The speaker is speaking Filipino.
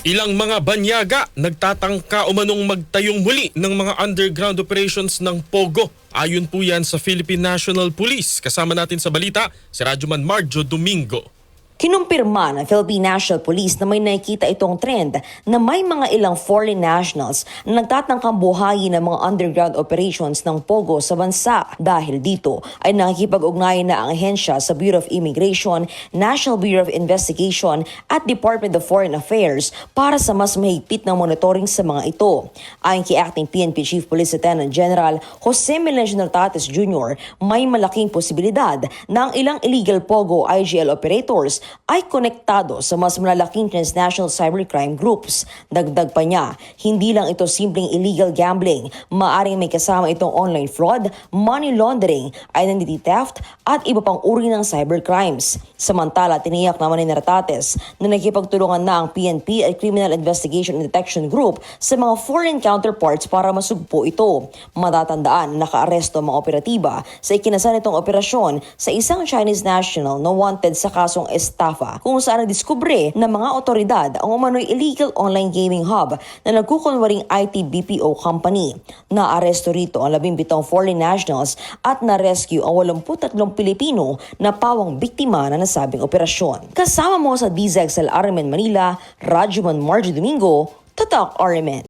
Ilang mga banyaga nagtatangka umanong magtayong muli ng mga underground operations ng Pogo. Ayon po yan sa Philippine National Police. Kasama natin sa balita si Radyoman Marjo Domingo. Kinumpirma ng Philippine National Police na may nakikita itong trend na may mga ilang foreign nationals na nagtatangkang buhayin ng mga underground operations ng Pogo sa bansa. Dahil dito ay nakikipag-ugnayan na ang ahensya sa Bureau of Immigration, National Bureau of Investigation at Department of Foreign Affairs para sa mas mahigpit na monitoring sa mga ito. Ayon kay Acting PNP Chief Police Lieutenant General Jose Melencio Nartates Jr., may malaking posibilidad na ang ilang illegal Pogo IGL operators ay konektado sa mas malalaking transnational cybercrime groups. Dagdag pa niya, hindi lang ito simpleng illegal gambling, maaring may kasama itong online fraud, money laundering, identity theft at iba pang uri ng cybercrimes. Samantala, tiniyak naman ni Nartates na nakipagtulungan na ang PNP at Criminal Investigation and Detection Group sa mga foreign counterparts para masugpo ito. Matatandaan na nakaaresto ang mga operatiba sa ikinasan itong operasyon sa isang Chinese national na wanted sa kasong estafa kung saan nadiskubre ng mga otoridad ang umano'y illegal online gaming hub na nagkukunwaring IT BPO company. Naaresto rito ang 17 foreign nationals at na-rescue ang 83 Pilipino na pawang biktima na nasabing operasyon. Kasama mo sa DZXL RMN Manila, Radyoman Marjo Domingo, Tatak RMN.